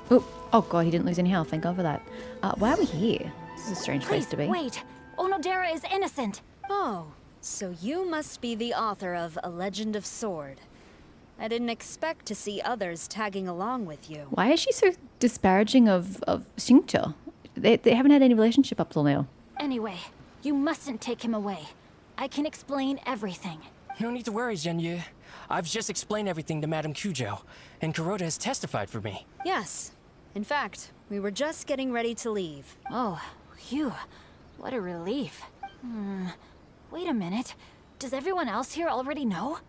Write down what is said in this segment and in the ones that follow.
Oh god, he didn't lose any health. Thank God for that. Why are we here? This is a strange place to be. Wait! Onodera is innocent! Oh, so you must be the author of A Legend of Sword. I didn't expect to see others tagging along with you. Why is she so disparaging of Xingqiu? They haven't had any relationship up till now. Anyway, you mustn't take him away. I can explain everything. No need to worry, Zhenyu. I've just explained everything to Madame Kujou, and Kuroda has testified for me. Yes. In fact, we were just getting ready to leave. Oh, phew. What a relief. Wait a minute. Does everyone else here already know?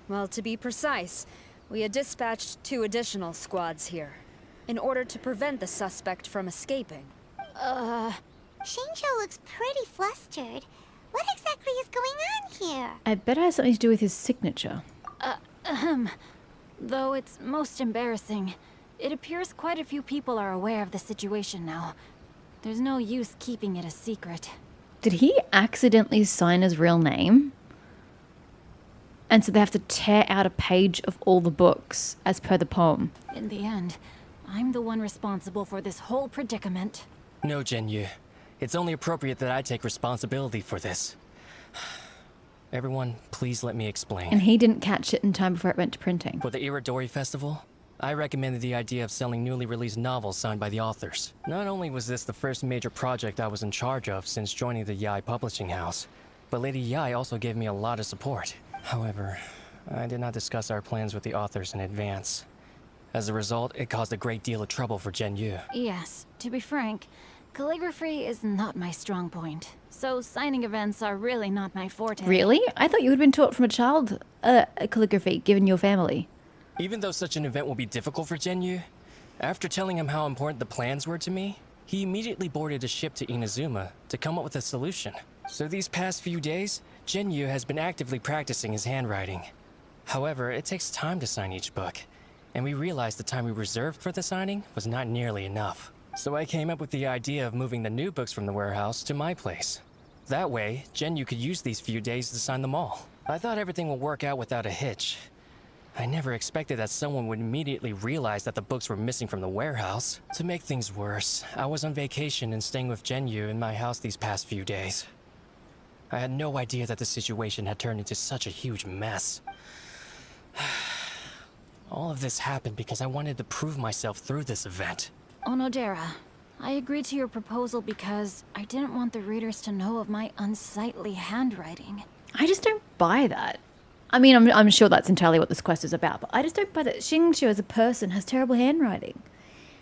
Well, to be precise, we had dispatched 2 additional squads here, in order to prevent the suspect from escaping. Xingqiu looks pretty flustered. What exactly is going on here? I bet it has something to do with his signature. Though it's most embarrassing, it appears quite a few people are aware of the situation now. There's no use keeping it a secret. Did he accidentally sign his real name? And so they have to tear out a page of all the books, as per the poem. In the end, I'm the one responsible for this whole predicament. No, Zhenyu. It's only appropriate that I take responsibility for this. Everyone, please let me explain. And he didn't catch it in time before it went to printing. For the Iridori Festival, I recommended the idea of selling newly released novels signed by the authors. Not only was this the first major project I was in charge of since joining the Yai publishing house, but Lady Yai also gave me a lot of support. However, I did not discuss our plans with the authors in advance. As a result, it caused a great deal of trouble for Zhenyu. Yes, to be frank, calligraphy is not my strong point. So signing events are really not my forte. Really? I thought you had been taught from a child calligraphy, given your family. Even though such an event will be difficult for Zhenyu, after telling him how important the plans were to me, he immediately boarded a ship to Inazuma to come up with a solution. So these past few days, Zhenyu has been actively practicing his handwriting. However, it takes time to sign each book, and we realized the time we reserved for the signing was not nearly enough. So I came up with the idea of moving the new books from the warehouse to my place. That way, Zhenyu could use these few days to sign them all. I thought everything would work out without a hitch. I never expected that someone would immediately realize that the books were missing from the warehouse. To make things worse, I was on vacation and staying with Zhenyu in my house these past few days. I had no idea that the situation had turned into such a huge mess. All of this happened because I wanted to prove myself through this event. Onodera, I agreed to your proposal because I didn't want the readers to know of my unsightly handwriting. I just don't buy that. I mean, I'm sure that's entirely what this quest is about, but I just don't buy that Xingqiu as a person has terrible handwriting.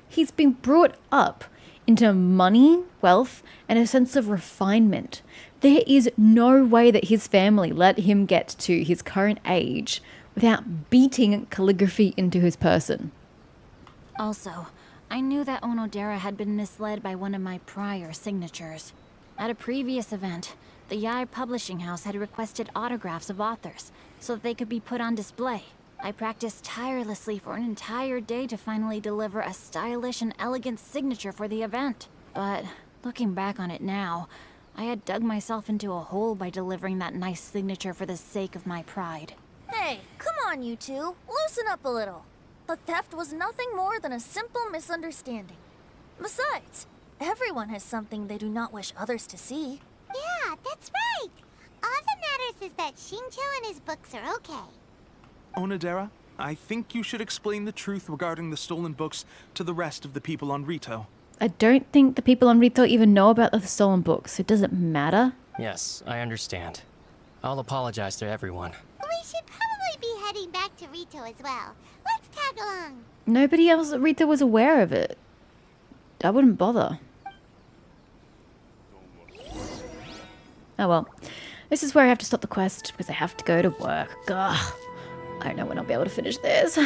He's been brought up into money, wealth, and a sense of refinement. There is no way that his family let him get to his current age without beating calligraphy into his person. Also, I knew that Onodera had been misled by one of my prior signatures. At a previous event, the Yai publishing house had requested autographs of authors so that they could be put on display. I practiced tirelessly for an entire day to finally deliver a stylish and elegant signature for the event. But looking back on it now, I had dug myself into a hole by delivering that nice signature for the sake of my pride. Hey, come on, you two. Loosen up a little. The theft was nothing more than a simple misunderstanding. Besides, everyone has something they do not wish others to see. Yeah, that's right. All that matters is that Xingqiu and his books are okay. Onodera, I think you should explain the truth regarding the stolen books to the rest of the people on Rito. I don't think the people on Rito even know about the stolen books. It doesn't matter. Yes, I understand. I'll apologize to everyone. We should probably be heading back to Rito as well. Let's tag along. Nobody else at Rito was aware of it. I wouldn't bother. Oh well. This is where I have to stop the quest because I have to go to work. Ugh. I don't know when I'll be able to finish this.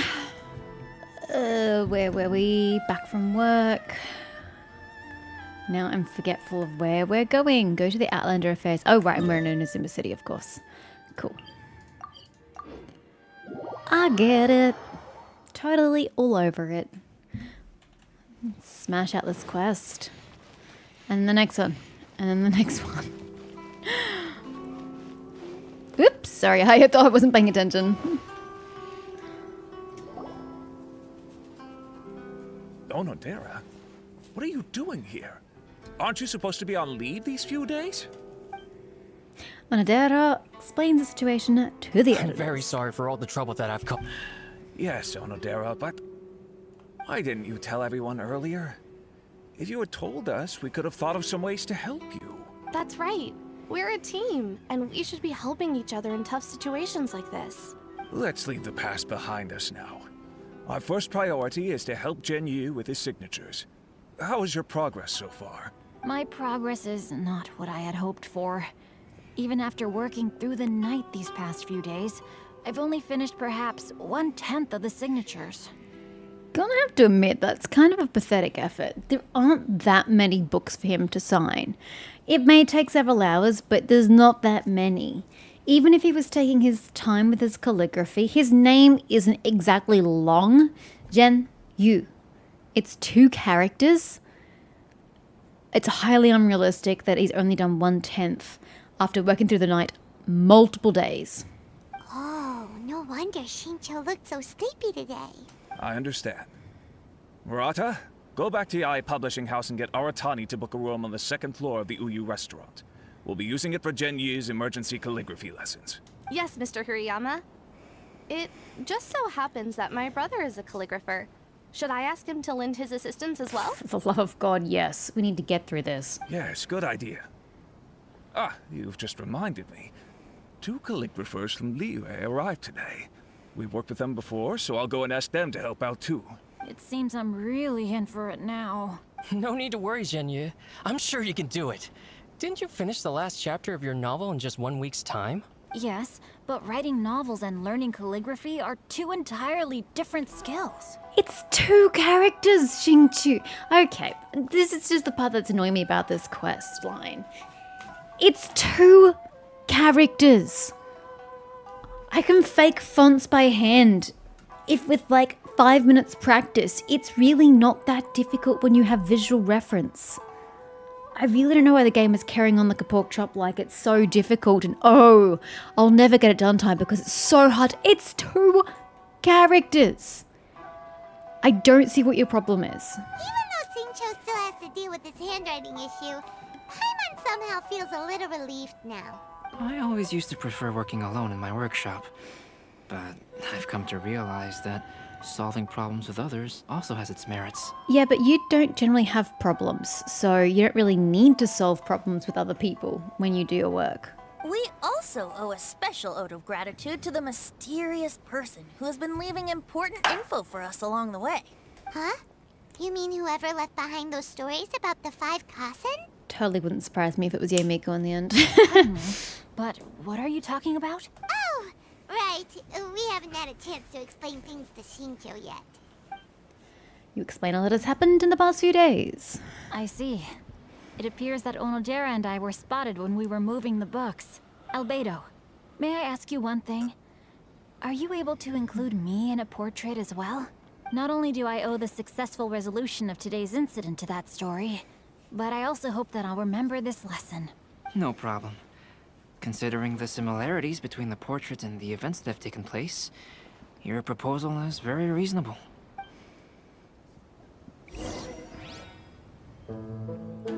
Where were we? Back from work. Now I'm forgetful of where we're going. Go to the Outlander Affairs. Oh, right. And we're in Inazuma City, of course. Cool. I get it. Totally all over it. Smash out this quest. And the next one. And then the next one. Oops. Sorry. I thought I wasn't paying attention. Onodera, what are you doing here? Aren't you supposed to be on leave these few days? Onodera explains the situation to the I'm editors. very sorry for all the trouble that I've caused. Yes, Onodera, but why didn't you tell everyone earlier? If you had told us, we could have thought of some ways to help you. That's right. We're a team, and we should be helping each other in tough situations like this. Let's leave the past behind us now. Our first priority is to help Genyu with his signatures. How is your progress so far? My progress is not what I had hoped for. Even after working through the night these past few days, I've only finished perhaps 1/10 of the signatures. Gonna have to admit, that's kind of a pathetic effort. There aren't that many books for him to sign. It may take several hours, but there's not that many. Even if he was taking his time with his calligraphy, his name isn't exactly long. Gen-yu. It's 2 characters. It's highly unrealistic that he's only done 1/10 after working through the night multiple days. Oh, no wonder Shincho looked so sleepy today. I understand. Murata, go back to the Yae Publishing House and get Aratani to book a room on the 2nd floor of the Uyu restaurant. We'll be using it for Genyu's emergency calligraphy lessons. Yes, Mr. Hirayama. It just so happens that my brother is a calligrapher. Should I ask him to lend his assistance as well? For the love of God, yes. We need to get through this. Yes, good idea. Ah, you've just reminded me. 2 calligraphers from Liyue arrived today. We've worked with them before, so I'll go and ask them to help out too. It seems I'm really in for it now. No need to worry, Genyu. I'm sure you can do it. Didn't you finish the last chapter of your novel in just 1 week's time? Yes, but writing novels and learning calligraphy are 2 entirely different skills. It's 2 characters, Xingqiu. Okay, this is just the part that's annoying me about this quest line. It's 2 characters. I can fake fonts by hand. If with like 5 minutes practice, it's really not that difficult when you have visual reference. I really don't know why the game is carrying on like a pork chop, like it's so difficult and oh, I'll never get it done time because it's so hard. It's 2 characters. I don't see what your problem is. Even though Shincho still has to deal with his handwriting issue, Paimon somehow feels a little relieved now. I always used to prefer working alone in my workshop, but I've come to realize that solving problems with others also has its merits. Yeah, but you don't generally have problems, so you don't really need to solve problems with other people when you do your work. We also owe a special ode of gratitude to the mysterious person who has been leaving important info for us along the way. Huh? You mean whoever left behind those stories about the 5 Kasen? Totally wouldn't surprise me if it was Yamiko in the end. But what are you talking about? Oh, right. We haven't had a chance to explain things to Shincho yet. You explain all that has happened in the past few days. I see. It appears that Onodera and I were spotted when we were moving the books. Albedo, may I ask you one thing? Are you able to include me in a portrait as well? Not only do I owe the successful resolution of today's incident to that story, but I also hope that I'll remember this lesson. No problem. Considering the similarities between the portrait and the events that have taken place, your proposal is very reasonable.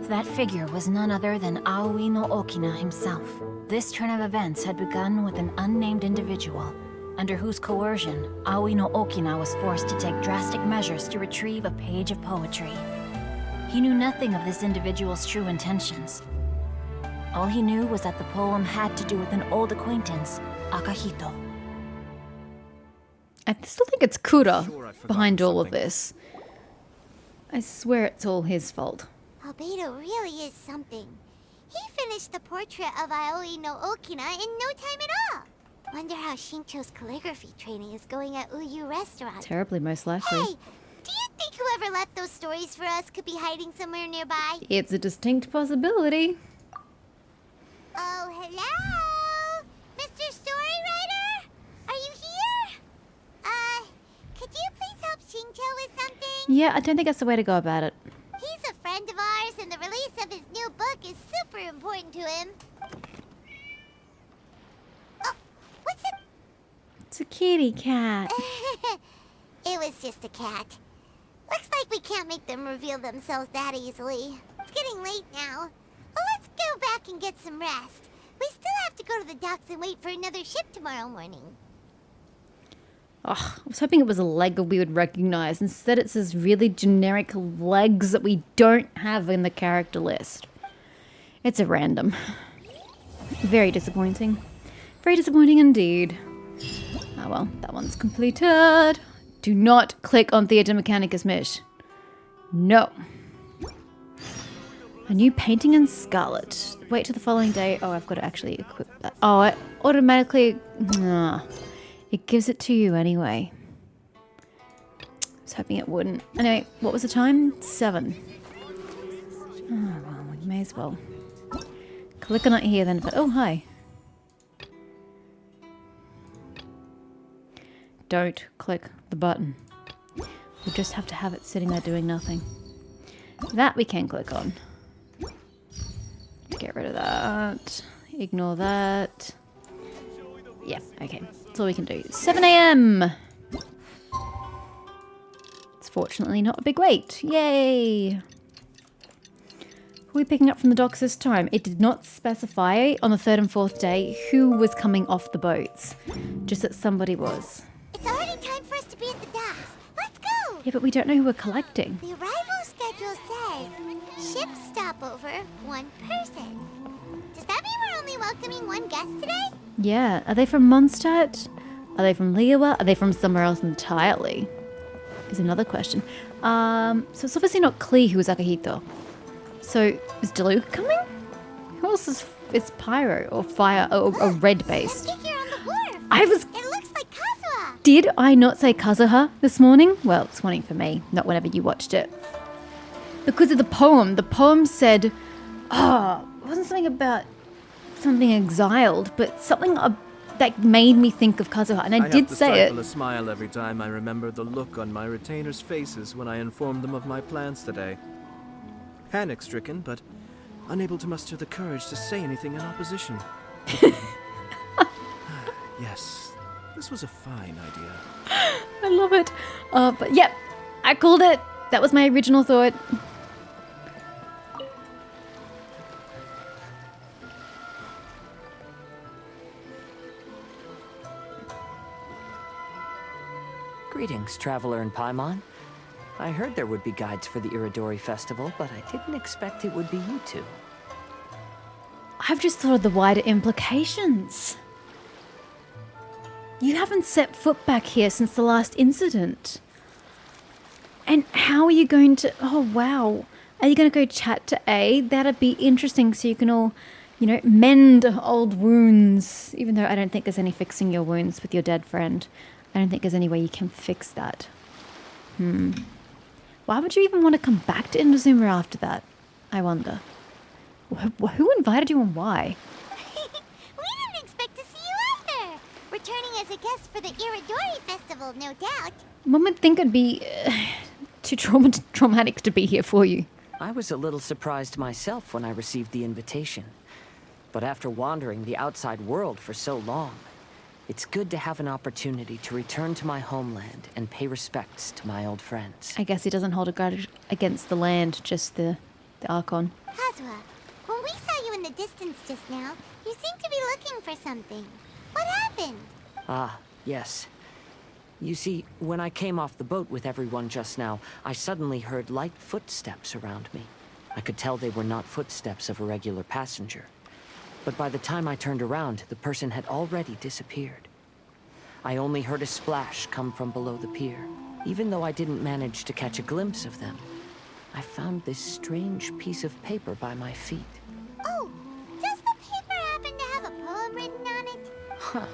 That figure was none other than Aoi no Okina himself. This turn of events had begun with an unnamed individual, under whose coercion, Aoi no Okina was forced to take drastic measures to retrieve a page of poetry. He knew nothing of this individual's true intentions. All he knew was that the poem had to do with an old acquaintance, Akahito. I still think it's Kura behind all of this. I swear it's all his fault. Albedo really is something. He finished the portrait of Aoi no Okina in no time at all. Wonder how Shincho's calligraphy training is going at Uyu Restaurant. Terribly, most likely. Hey, do you think whoever left those stories for us could be hiding somewhere nearby? It's a distinct possibility. Oh, hello? Mr. Storywriter? Are you here? Could you please help Shincho with something? Yeah, I don't think that's the way to go about it. He's a friend of ours, and the release of his new book is super important to him. Oh, what's it? It's a kitty cat. It was just a cat. Looks like we can't make them reveal themselves that easily. It's getting late now. Well, let's go back and get some rest. We still have to go to the docks and wait for another ship tomorrow morning. Oh, I was hoping it was a leg we would recognize. Instead, it says really generic legs that we don't have in the character list. It's a random. Very disappointing. Very disappointing indeed. Oh well, that one's completed. Do not click on Theater Mechanicus Mish. No. A new painting in Scarlet. Wait till the following day. Oh, I've got to actually equip that. Oh, it automatically... It gives it to you anyway. I was hoping it wouldn't. Anyway, what was the time? 7. Oh, well, we may as well. Click on it here then. Oh, hi. Don't click the button. We'll just have to have it sitting there doing nothing. That we can click on. Get rid of that. Ignore that. Yeah, okay. That's all we can do. 7 a.m. It's fortunately not a big wait. Yay! Who are we picking up from the docks this time? It did not specify on the 3rd and 4th day who was coming off the boats. Just that somebody was. It's already time for us to be at the docks. Let's go! Yeah, but we don't know who we're collecting. The arrival schedule says ship stopover, 1 person. Does that mean we're only welcoming 1 guest today? Yeah. Are they from Mondstadt? Are they from Liyue? Are they from somewhere else entirely? Is another question. So it's obviously not clear who was Akihito. So is Deluca coming? Who else is pyro or fire or red based? That figure on the wharf. It looks like Kazuha. Did I not say Kazuha this morning? Well, it's morning for me, not whenever you watched it. Because of the poem. The poem said, it wasn't something about something exiled, but something that made me think of Kazuha, and I did say it. I have to stifle a smile every time I remember the look on my retainers' faces when I informed them of my plans today. Panic-stricken, but unable to muster the courage to say anything in opposition. Yes, this was a fine idea. I love it. But yep, I called it. That was my original thought. Greetings, traveler in Paimon. I heard there would be guides for the Iridori Festival, but I didn't expect it would be you two. I've just thought of the wider implications. You haven't set foot back here since the last incident. And how are you going to... Oh, wow. Are you going to go chat to A? That'd be interesting so you can all, mend old wounds. Even though I don't think there's any fixing your wounds with your dead friend. I don't think there's any way you can fix that. Why would you even want to come back to Inazuma after that? I wonder. Who invited you and why? We didn't expect to see you either. Returning as a guest for the Iridori Festival, no doubt. One would think it'd be too traumatic to be here for you. I was a little surprised myself when I received the invitation. But after wandering the outside world for so long, it's good to have an opportunity to return to my homeland and pay respects to my old friends. I guess he doesn't hold a grudge against the land, just the Archon. Kazuha, when we saw you in the distance just now, you seemed to be looking for something. What happened? Ah, yes. You see, when I came off the boat with everyone just now, I suddenly heard light footsteps around me. I could tell they were not footsteps of a regular passenger. But by the time I turned around, the person had already disappeared. I only heard a splash come from below the pier. Even though I didn't manage to catch a glimpse of them, I found this strange piece of paper by my feet. Oh, does the paper happen to have a poem written on it? Huh.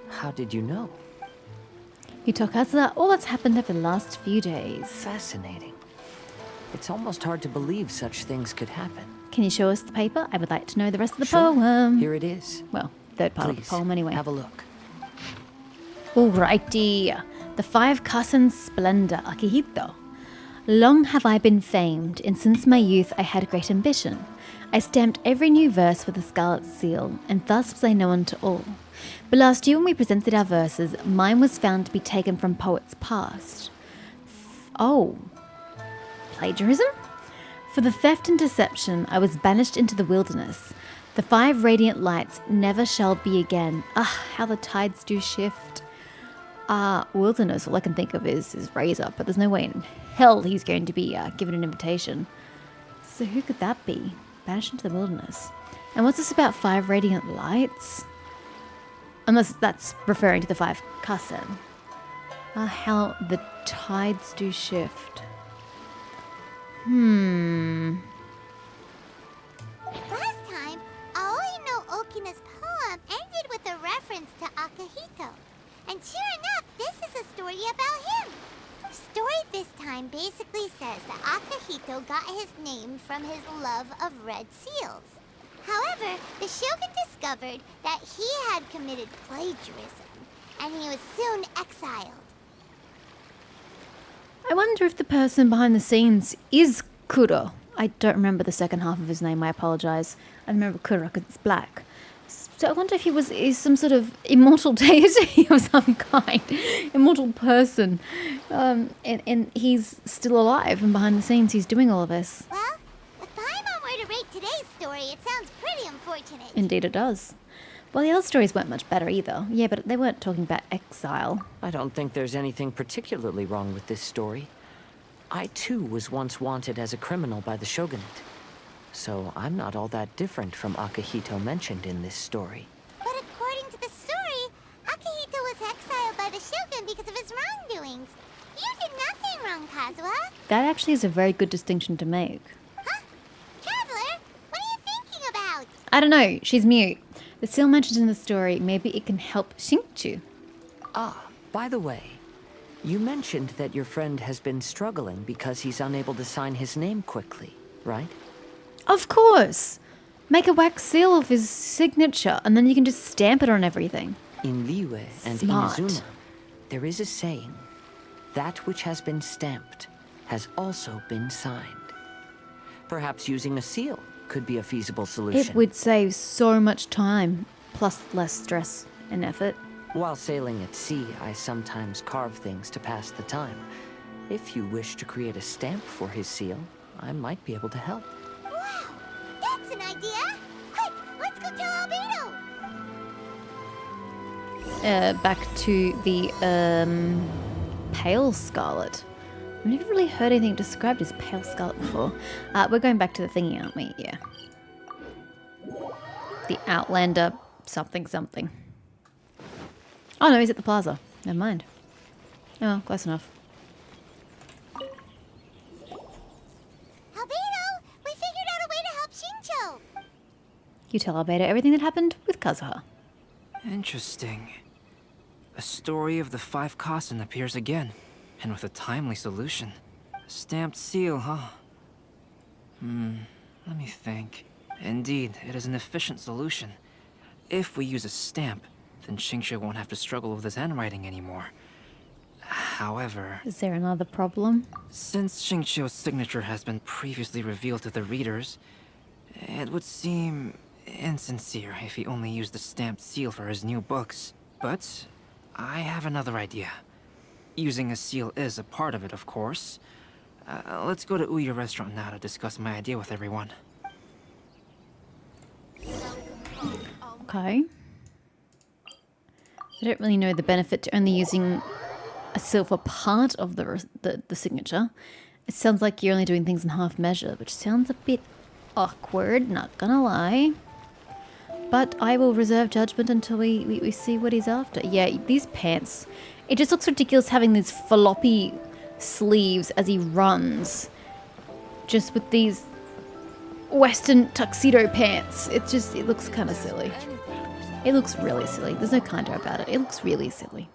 How did you know? Kazuha, all that's happened over the last few days. Fascinating. It's almost hard to believe such things could happen. Can you show us the paper? I would like to know the rest of the Sure. poem. Here it is. Well, third part of the poem anyway. Have a look. Alrighty. The 5 cousins' splendor, Akihito. Long have I been famed, and since my youth I had great ambition. I stamped every new verse with a scarlet seal, and thus was I known to all. But last year when we presented our verses, mine was found to be taken from poets past. Oh. Plagiarism? For the theft and deception, I was banished into the wilderness. The 5 radiant lights never shall be again. Ah, how the tides do shift. Wilderness, all I can think of is Razor, but there's no way in hell he's going to be given an invitation. So who could that be? Banished into the wilderness. And what's this about 5 radiant lights? Unless that's referring to the 5 Kassen. How the tides do shift. Last time, Aoi no Okina's poem ended with a reference to Akihito. And sure enough, this is a story about him. The story this time basically says that Akihito got his name from his love of red seals. However, the shogun discovered that he had committed plagiarism, and he was soon exiled. I wonder if the person behind the scenes is Kuro. I don't remember the second half of his name, I apologize. I remember Kuro because it's black. So I wonder if he is some sort of immortal deity of some kind. Immortal person. And he's still alive, and behind the scenes he's doing all of this. Well, if Paimon were to rate today's story, it sounds pretty unfortunate. Indeed it does. Well, the other stories weren't much better either. Yeah, but they weren't talking about exile. I don't think there's anything particularly wrong with this story. I too was once wanted as a criminal by the shogunate. So I'm not all that different from Akihito mentioned in this story. But according to the story, Akihito was exiled by the shogun because of his wrongdoings. You did nothing wrong, Kazuha. That actually is a very good distinction to make. Huh? Traveler, what are you thinking about? I don't know, she's mute. The seal mentioned in the story, maybe it can help Shinchu. Ah, by the way, you mentioned that your friend has been struggling because he's unable to sign his name quickly, right? Of course! Make a wax seal of his signature, and then you can just stamp it on everything. In Liyue and Smart. Inazuma, there is a saying, that which has been stamped has also been signed. Perhaps using a seal could be a feasible solution. It would save so much time, plus less stress and effort. While sailing at sea, I sometimes carve things to pass the time. If you wish to create a stamp for his seal, I might be able to help. Wow, that's an idea! Quick, let's go tell Albedo! Back to the, Pale Scarlet. I've never really heard anything described as Pale Scarlet before. We're going back to the thingy, aren't we? Yeah. The Outlander something something. Oh no, he's at the plaza. Never mind. Oh, well, close enough. Albedo, we figured out a way to help Shincho! You tell Albedo everything that happened with Kazuha. Interesting. A story of the 5 Kassen appears again, and with a timely solution. A stamped seal, huh? Let me think. Indeed, it is an efficient solution. If we use a stamp, then Xingqiu won't have to struggle with his handwriting anymore. However... Is there another problem? Since Xingqiu's signature has been previously revealed to the readers, it would seem insincere if he only used the stamped seal for his new books. But I have another idea. Using a seal is a part of it, of course. Let's go to Uyu Restaurant now to discuss my idea with everyone. Okay. I don't really know the benefit to only using a seal for part of the signature. It sounds like you're only doing things in half measure, which sounds a bit awkward, not gonna lie. But I will reserve judgment until we see what he's after. Yeah, these pants. It just looks ridiculous having these floppy sleeves as he runs. Just with these Western tuxedo pants. It looks kind of silly. It looks really silly. There's no kind about it. It looks really silly.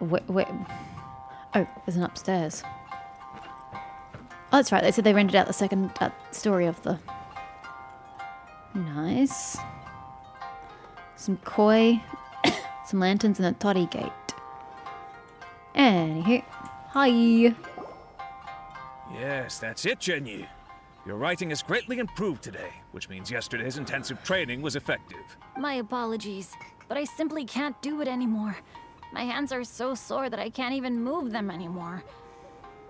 Wait. Oh, there's an upstairs. Oh, that's right. They said they rented out the second story of the... Nice. Some koi, some lanterns, and a toddy gate. Anywho. Hi. Yes, that's it, Genyu. Your writing has greatly improved today, which means yesterday's intensive training was effective. My apologies, but I simply can't do it anymore. My hands are so sore that I can't even move them anymore.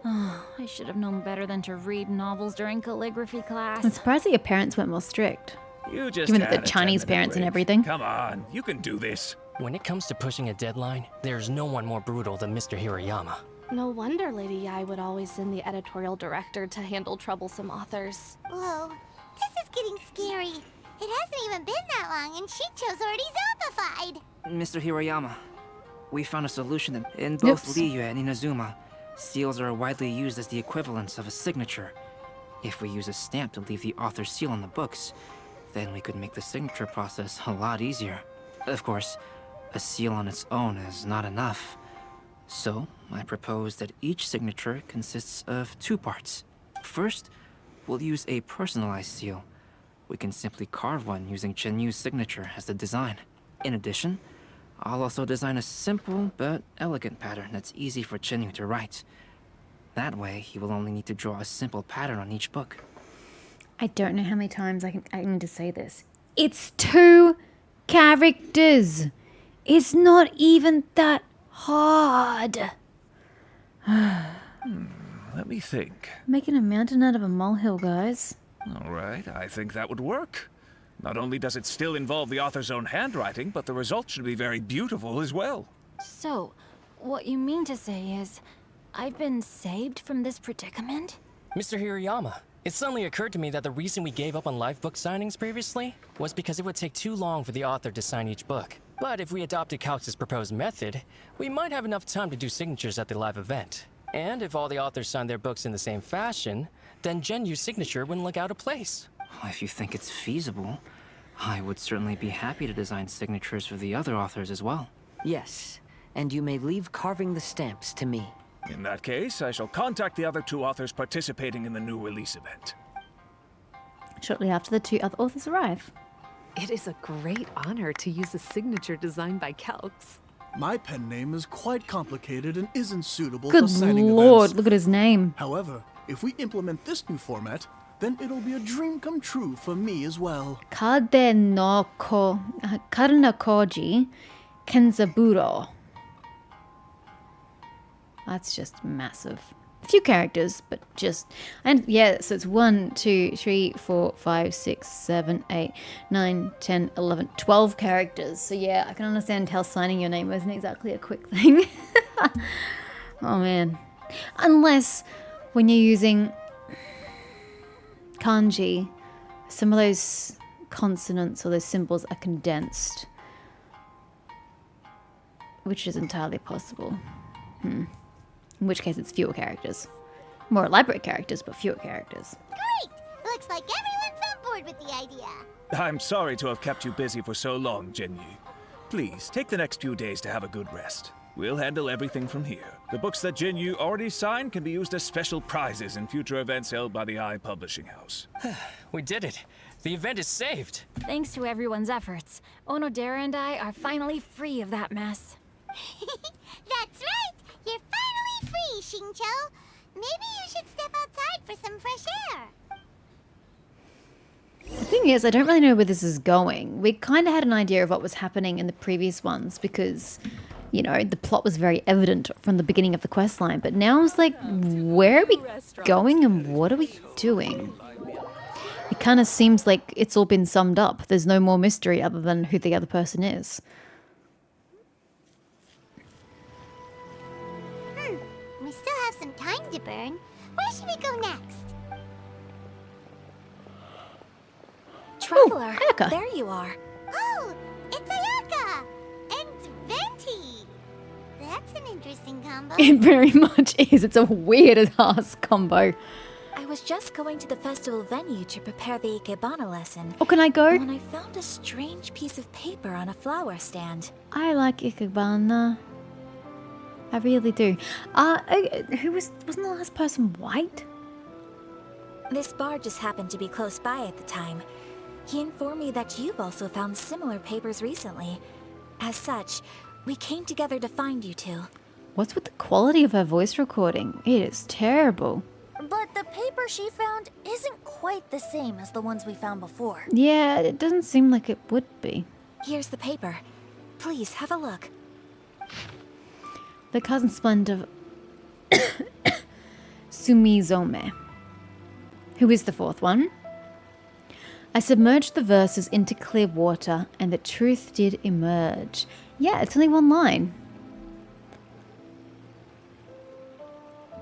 I should have known better than to read novels during calligraphy class. I'm surprised that your parents weren't more strict. You just Given that had they're a Chinese 10-minute parents and break. everything. Come on, you can do this. When it comes to pushing a deadline, there's no one more brutal than Mr. Hirayama. No wonder Lady Yai would always send the editorial director to handle troublesome authors. Whoa, this is getting scary. It hasn't even been that long and Shincho's already zombified. Mr. Hirayama, we found a solution that in both Oops. Liyue and Inazuma, seals are widely used as the equivalents of a signature. If we use a stamp to leave the author's seal on the books, then we could make the signature process a lot easier. Of course, a seal on its own is not enough. So, I propose that each signature consists of 2 parts. First, we'll use a personalized seal. We can simply carve one using Chenyu's signature as the design. In addition, I'll also design a simple but elegant pattern that's easy for Chenyu to write. That way, he will only need to draw a simple pattern on each book. I don't know how many times I need to say this. It's 2 characters. It's not even that hard. Let me think. Making a mountain out of a molehill, guys. All right, I think that would work. Not only does it still involve the author's own handwriting, but the result should be very beautiful as well. So, what you mean to say is, I've been saved from this predicament? Mr. Hirayama, it suddenly occurred to me that the reason we gave up on live book signings previously was because it would take too long for the author to sign each book. But if we adopted Calx's proposed method, we might have enough time to do signatures at the live event. And if all the authors signed their books in the same fashion, then Genyu's signature wouldn't look out of place. If you think it's feasible, I would certainly be happy to design signatures for the other authors as well. Yes, and you may leave carving the stamps to me. In that case, I shall contact the other 2 authors participating in the new release event. Shortly after the 2 other authors arrive. It is a great honor to use a signature designed by Calx. My pen name is quite complicated and isn't suitable Good for signing lord, events. look at his name. However, if we implement this new format, then it'll be a dream come true for me as well. Kade no Karnakoji Kenzaburo. That's just massive. A few characters, but just... And yeah, so it's 1, 2, 3, 4, 5, 6, 7, 8, 9, 10, 11, 12 characters. So yeah, I can understand how signing your name isn't exactly a quick thing. Oh man. Unless when you're using kanji, some of those consonants or those symbols are condensed. Which is entirely possible. In which case it's fewer characters. More elaborate characters, but fewer characters. Great! Looks like everyone's on board with the idea. I'm sorry to have kept you busy for so long, Genyu. Please, take the next few days to have a good rest. We'll handle everything from here. The books that Genyu already signed can be used as special prizes in future events held by the Eye Publishing House. We did it. The event is saved. Thanks to everyone's efforts, Onodera and I are finally free of that mess. That's right! You're finally free, Xingqiu. Maybe you should step outside for some fresh air. The thing is, I don't really know where this is going. We kind of had an idea of what was happening in the previous ones because, you know, the plot was very evident from the beginning of the quest line. But now it's like, where are we going and what are we doing? It kind of seems like it's all been summed up. There's no more mystery other than who the other person is. We still have some time to burn. Where should we go next? Traveler, Ayaka. there you are. Oh, it's Ayaka! And Venti! That's an interesting combo. It very much is. It's a weird ass combo. I was just going to the festival venue to prepare the Ikebana lesson. Oh, can I go? When I found a strange piece of paper on a flower stand. I like Ikebana. I really do. Wasn't the last person white? This bar just happened to be close by at the time. He informed me that you've also found similar papers recently. As such, we came together to find you two. What's with the quality of her voice recording? It is terrible. But the paper she found isn't quite the same as the ones we found before. Yeah, it doesn't seem like it would be. Here's the paper. Please, have a look. The cousin splendor of Sumizome. Who is the fourth one? I submerged the verses into clear water, and the truth did emerge. Yeah, it's only one line.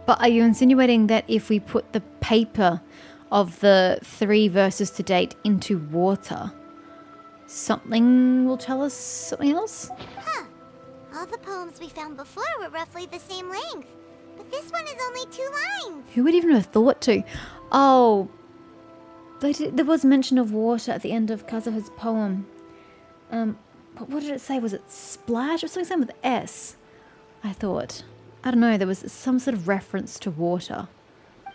But are you insinuating that if we put the paper of the 3 verses to date into water, something will tell us something else? Huh. All the poems we found before were roughly the same length. But this one is only 2 lines. Who would even have thought to? Oh, there was mention of water at the end of Kazuha's poem. But what did it say? Was it splash or something with S? I thought. I don't know, there was some sort of reference to water.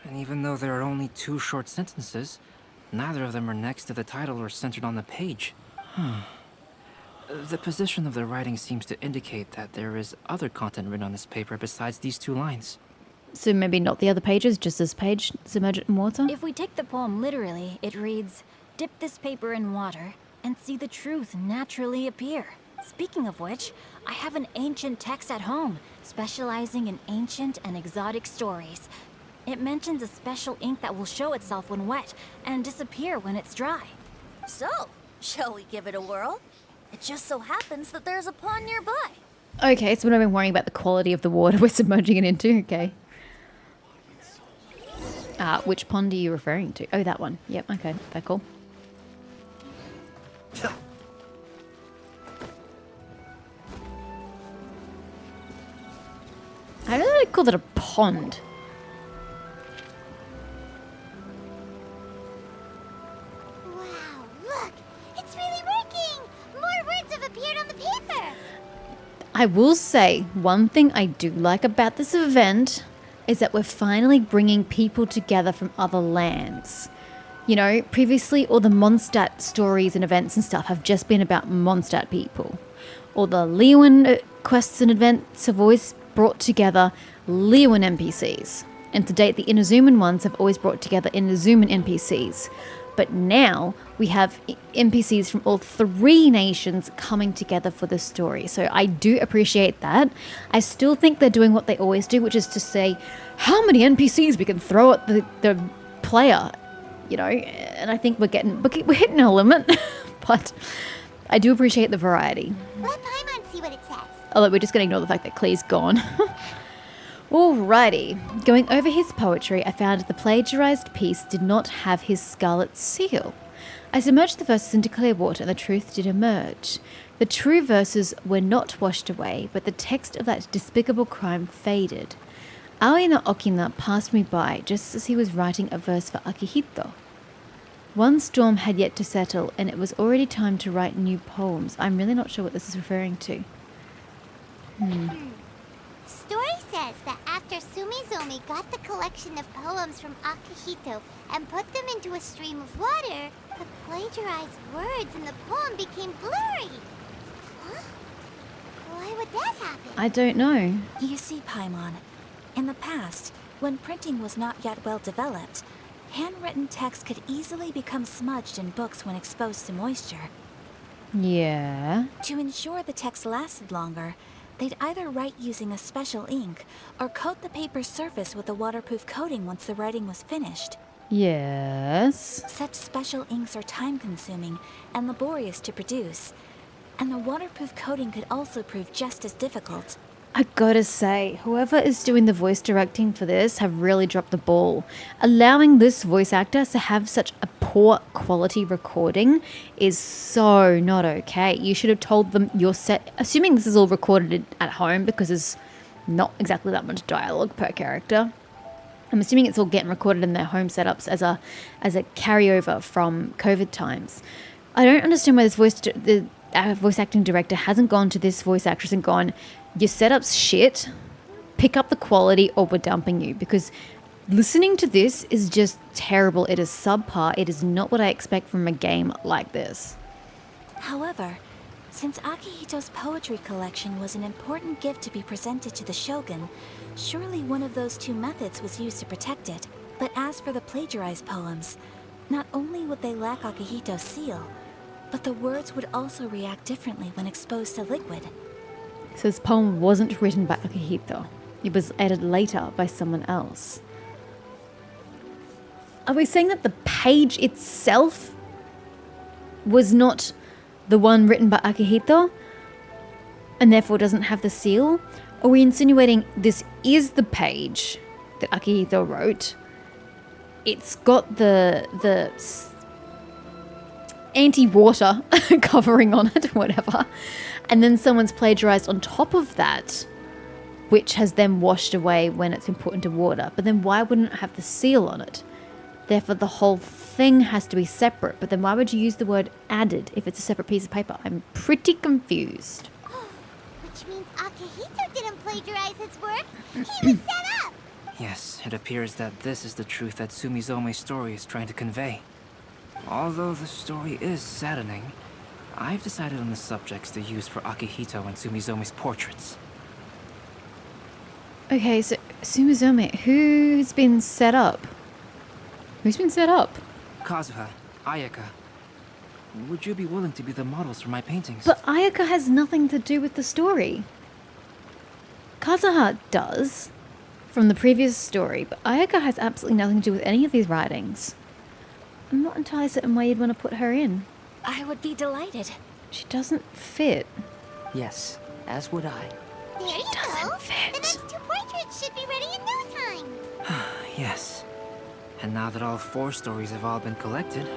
And even though there are only 2 short sentences, neither of them are next to the title or centered on the page. The position of the writing seems to indicate that there is other content written on this paper besides these 2 lines. So maybe not the other pages, just this page, submerge it in water? If we take the poem literally, it reads, "Dip this paper in water and see the truth naturally appear." Speaking of which, I have an ancient text at home, specializing in ancient and exotic stories. It mentions a special ink that will show itself when wet and disappear when it's dry. So, shall we give it a whirl? It just so happens that there's a pond nearby. Okay, so we've been worrying about the quality of the water we're submerging it into, okay. Which pond are you referring to? Oh, that one. Yep, okay, very cool. I really call it a pond. Wow, look! It's really working! More words have appeared on the paper! I will say, one thing I do like about this event is that we're finally bringing people together from other lands. You know, previously all the Mondstadt stories and events and stuff have just been about Mondstadt people. All the Leeuwin quests and events have always brought together Leeuwin NPCs. And to date, the Inazuman ones have always brought together Inazuman NPCs. But now we have NPCs from all 3 nations coming together for the story. So I do appreciate that. I still think they're doing what they always do, which is to say how many NPCs we can throw at the player, you know. And I think we're hitting our limit. But I do appreciate the variety. Let Paimon see what it says. Although we're just going to ignore the fact that Klee's gone. Alrighty. Going over his poetry, I found the plagiarized piece did not have his scarlet seal. I submerged the verses into clear water and the truth did emerge. The true verses were not washed away, but the text of that despicable crime faded. Aoi no Okina passed me by just as he was writing a verse for Akihito. One storm had yet to settle, and it was already time to write new poems. I'm really not sure what this is referring to. Story says that after Sumizomi got the collection of poems from Akihito and put them into a stream of water, the plagiarized words in the poem became blurry. Huh? Why would that happen? I don't know. You see, Paimon, in the past, when printing was not yet well developed, handwritten text could easily become smudged in books when exposed to moisture. Yeah. To ensure the text lasted longer, they'd either write using a special ink or coat the paper's surface with a waterproof coating once the writing was finished. Yes. Such special inks are time-consuming and laborious to produce, and the waterproof coating could also prove just as difficult. I gotta say, whoever is doing the voice directing for this have really dropped the ball. Allowing this voice actor to have such a poor quality recording is so not okay. You should have told them your set, assuming this is all recorded at home because there's not exactly that much dialogue per character. I'm assuming it's all getting recorded in their home setups as a carryover from COVID times. I don't understand why this voice acting director hasn't gone to this voice actress and gone, your setup's shit, pick up the quality or we're dumping you, because listening to this is just terrible. It is subpar. It is not what I expect from a game like this. However, since Akihito's poetry collection was an important gift to be presented to the Shogun, surely one of those 2 methods was used to protect it. But as for the plagiarized poems, not only would they lack Akihito's seal, but the words would also react differently when exposed to liquid. So this poem wasn't written by Akihito. It was added later by someone else. Are we saying that the page itself was not the one written by Akihito and therefore doesn't have the seal? Or are we insinuating this is the page that Akihito wrote? It's got the anti-water covering on it, whatever. And then someone's plagiarized on top of that, which has then washed away when it's been put into water. But then why wouldn't it have the seal on it? Therefore, the whole thing has to be separate. But then why would you use the word added if it's a separate piece of paper? I'm pretty confused. Which means Akihito didn't plagiarize his work. He was set up. Yes, it appears that this is the truth that Sumizome's story is trying to convey. Although the story is saddening, I've decided on the subjects to use for Akihito and Sumizome's portraits. Okay, so Sumizome, who's been set up? Who's been set up? Kazuha, Ayaka. Would you be willing to be the models for my paintings? But Ayaka has nothing to do with the story. Kazuha does, from the previous story, but Ayaka has absolutely nothing to do with any of these writings. I'm not entirely certain why you'd want to put her in. I would be delighted. She doesn't fit. Yes, as would I. There you go. The next 2 portraits should be ready in no time. Yes. And now that all 4 stories have all been collected,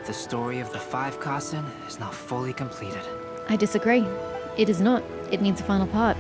the story of the 5 Kasen is now fully completed. I disagree. It is not. It needs a final part.